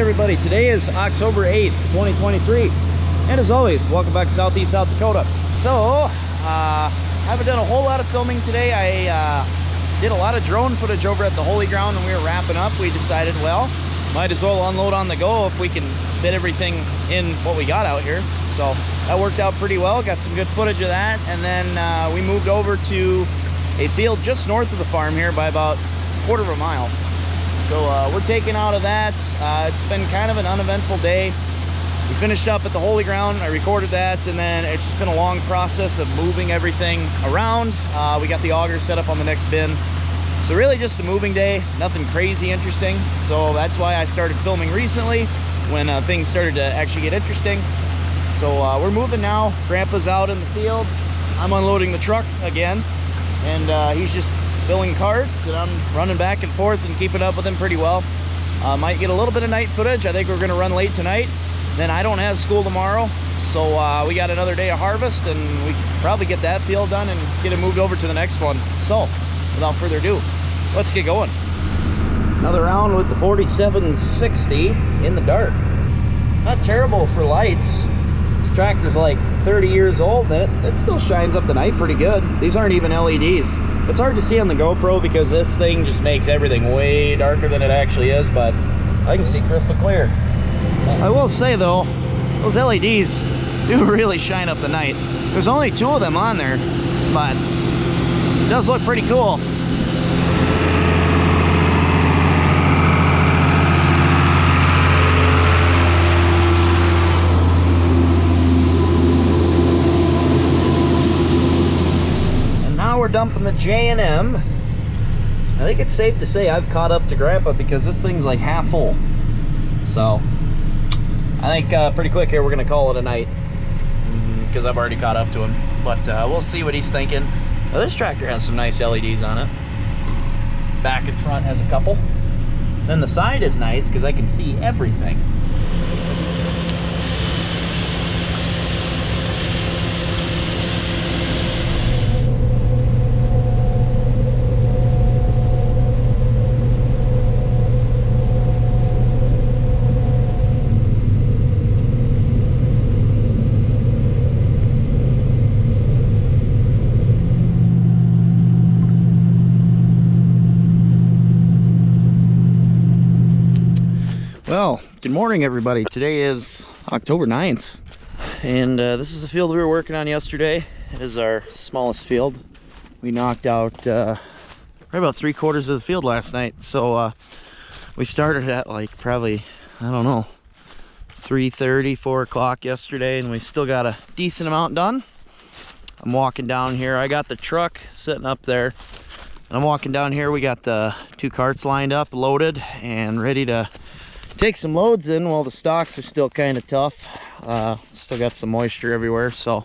everybody. Today is October 8th, 2023. And as always, welcome back to Southeast South Dakota. So, I haven't done a whole lot of filming today. I did a lot of drone footage over at the Holy Ground when we were wrapping up. We decided, well, might as well unload on the go if we can fit everything in what we got out here. So that worked out pretty well. Got some good footage of that. And then we moved over to a field just north of the farm here by about a quarter of a mile. So we're taking out of that. It's been kind of an uneventful day. We finished up at the Holy Ground. I recorded that, and then it's just been a long process of moving everything around. We got the auger set up on the next bin. So really just a moving day, nothing crazy interesting. So that's why I started filming recently when things started to actually get interesting. So we're moving now. Grandpa's out in the field. I'm unloading the truck again, and he's just filling carts, and I'm running back and forth and keeping up with him pretty well. Might get a little bit of night footage. I think we're going to run late tonight. Then I don't have school tomorrow, so we got another day of harvest, and we can probably get that field done and get it moved over to the next one. So without further ado, let's get going. Another round with the 4760 in the dark. Not terrible for lights. This tractor's like 30 years old, and it still shines up the night pretty good. These aren't even LEDs. It's hard to see on the GoPro because this thing just makes everything way darker than it actually is, but I can see crystal clear. I will say though, those LEDs do really shine up the night. There's only 2 of them on there, but it does look pretty cool. We're dumping the J&M. I think it's safe to say I've caught up to Grandpa because this thing's like half full. So I think pretty quick here we're gonna call it a night because I've already caught up to him. But we'll see what he's thinking. Now, this tractor has some nice LEDs on it. Back and front has a couple. Then the side is nice because I can see everything. Well, good morning everybody. Today is October 9th, and this is the field we were working on yesterday. It is our smallest field. We knocked out right about 3/4 of the field last night. So we started at like probably, I don't know, 3:30, 4 o'clock yesterday, and we still got a decent amount done. I'm walking down here. I got the truck sitting up there, and I'm walking down here. We got the 2 carts lined up, loaded, and ready to take some loads in while the stalks are still kind of tough. Still got some moisture everywhere. So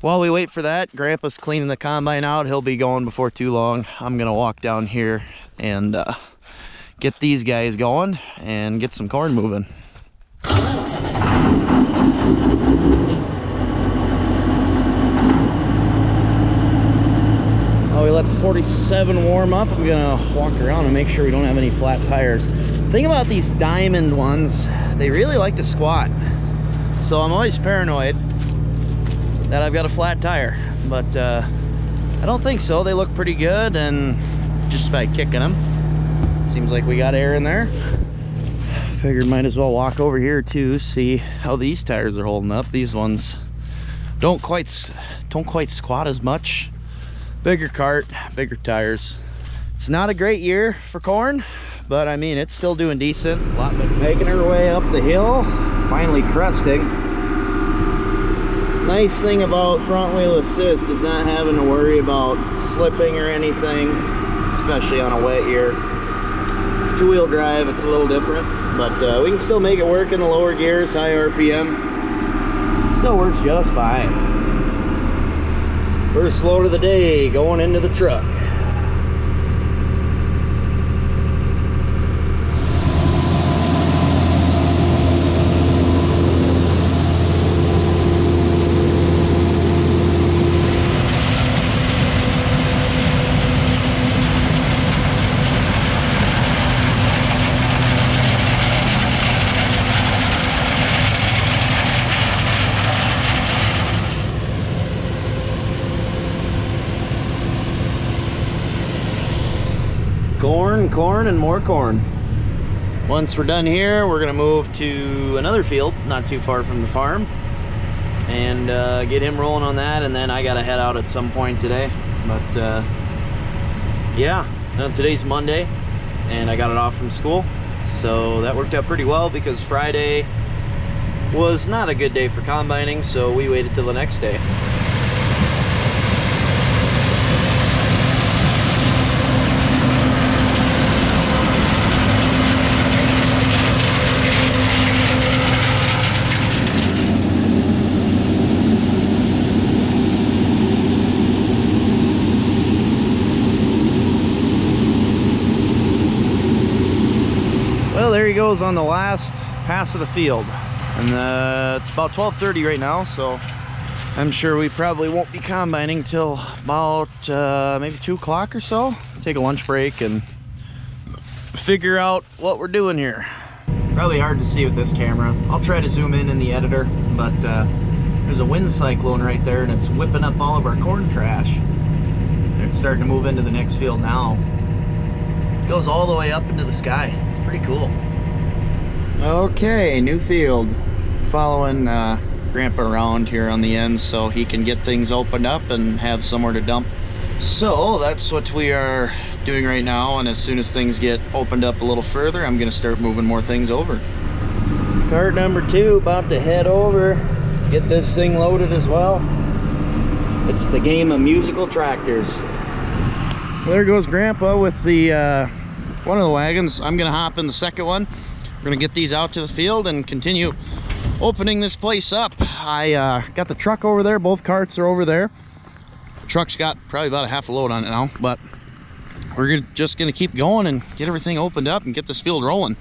while we wait for that, Grandpa's cleaning the combine out. He'll be going before too long. I'm gonna walk down here and get these guys going and get some corn moving. We let the 47 warm up. I'm gonna walk around and make sure we don't have any flat tires. The thing about these diamond ones, they really like to squat. So I'm always paranoid that I've got a flat tire, but I don't think so. They look pretty good, and just by kicking them, seems like we got air in there. Figured might as well walk over here too, see how these tires are holding up. These ones don't quite squat as much. Bigger cart, bigger tires. It's not a great year for corn, but I mean, it's still doing decent. Making her way up the hill, finally cresting. Nice thing about front wheel assist is not having to worry about slipping or anything, especially on a wet year. 2-wheel drive, it's a little different, but we can still make it work in the lower gears, high RPM. Still works just fine. First load of the day going into the truck. corn and more corn. Once we're done here, we're gonna move to another field not too far from the farm and get him rolling on that, and then I gotta head out at some point today. But yeah, today's Monday and I got it off from school, so that worked out pretty well because Friday was not a good day for combining, so we waited till the next day. Well, there he goes on the last pass of the field, and it's about 12:30 right now, so I'm sure we probably won't be combining till about maybe 2 o'clock or so. Take a lunch break and figure out what we're doing here. Probably hard to see with this camera. I'll try to zoom in the editor, but there's a wind cyclone right there and it's whipping up all of our corn trash. And it's starting to move into the next field now. It goes all the way up into the sky. It's pretty cool. Okay, new field. Following Grandpa around here on the ends so he can get things opened up and have somewhere to dump. So that's what we are doing right now, and as soon as things get opened up a little further, I'm gonna start moving more things over. Cart number 2 about to head over, get this thing loaded as well. It's the game of musical tractors. There goes Grandpa with the one of the wagons. I'm gonna hop in the second one. We're gonna get these out to the field and continue opening this place up. I got the truck over there. Both carts are over there. The truck's got probably about a half a load on it now, but we're just gonna keep going and get everything opened up and get this field rolling.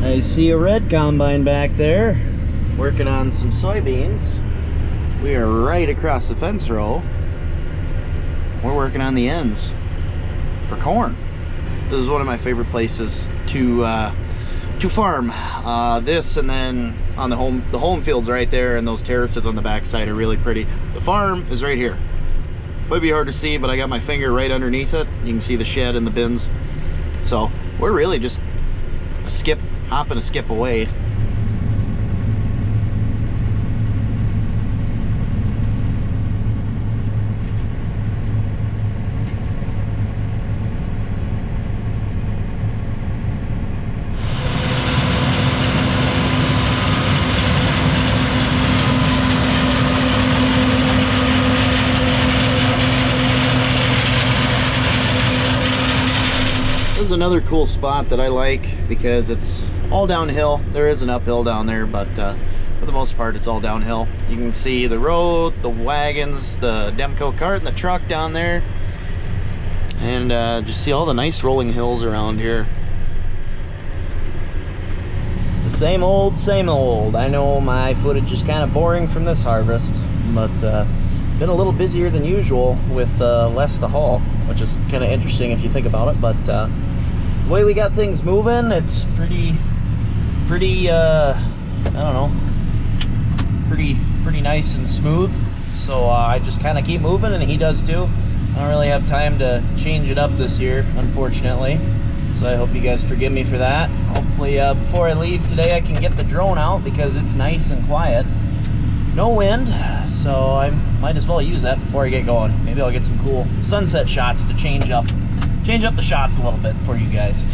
I see a red combine back there working on some soybeans. We are right across the fence row. We're working on the ends for corn. This is one of my favorite places to farm. This, and then on the home fields right there, and those terraces on the backside are really pretty. The farm is right here. Might be hard to see, but I got my finger right underneath it. You can see the shed and the bins. So we're really just a hop and a skip away. This is another cool spot that I like because it's all downhill. There is an uphill down there, but for the most part it's all downhill. You can see the road, the wagons, the Demco cart and the truck down there, and just see all the nice rolling hills around here. The same old, same old. I know my footage is kind of boring from this harvest, but been a little busier than usual with less to haul, which is kind of interesting if you think about it. But the way we got things moving, it's pretty I don't know, pretty nice and smooth. So I just kind of keep moving, and he does too. I don't really have time to change it up this year, unfortunately, so I hope you guys forgive me for that. Hopefully before I leave today I can get the drone out because it's nice and quiet. No wind, so I might as well use that before I get going. Maybe I'll get some cool sunset shots to change up the shots a little bit for you guys.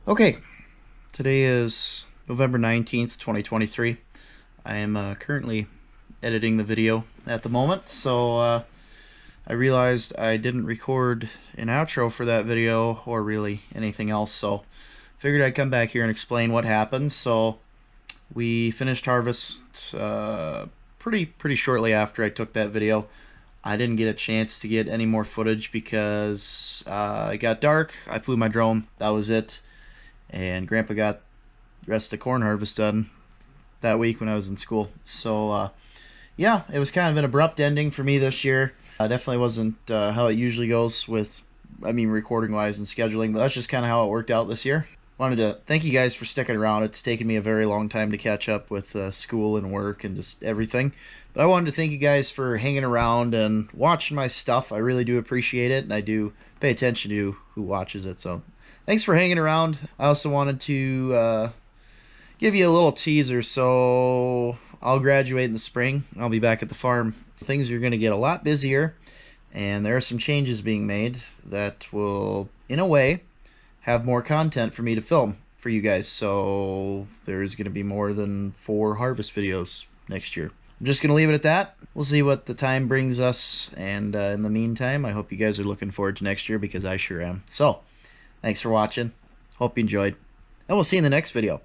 Okay, today is November 19th, 2023. I am currently editing the video at the moment, so I realized I didn't record an outro for that video or really anything else, so figured I'd come back here and explain what happened. So we finished harvest pretty shortly after I took that video. I didn't get a chance to get any more footage because it got dark. I flew my drone, that was it. And Grandpa got the rest of the corn harvest done that week when I was in school. So yeah, it was kind of an abrupt ending for me this year. Definitely wasn't how it usually goes with, recording wise and scheduling, but that's just kind of how it worked out this year. Wanted to thank you guys for sticking around. It's taken me a very long time to catch up with school and work and just everything. But I wanted to thank you guys for hanging around and watching my stuff. I really do appreciate it, and I do pay attention to who watches it. So thanks for hanging around. I also wanted to give you a little teaser. So I'll graduate in the spring. I'll be back at the farm. Things are going to get a lot busier, and there are some changes being made that will, in a way, have more content for me to film for you guys. So there's going to be more than 4 harvest videos next year. I'm just going to leave it at that. We'll see what the time brings us, and in the meantime, I hope you guys are looking forward to next year, because I sure am. So thanks for watching. Hope you enjoyed, and we'll see you in the next video.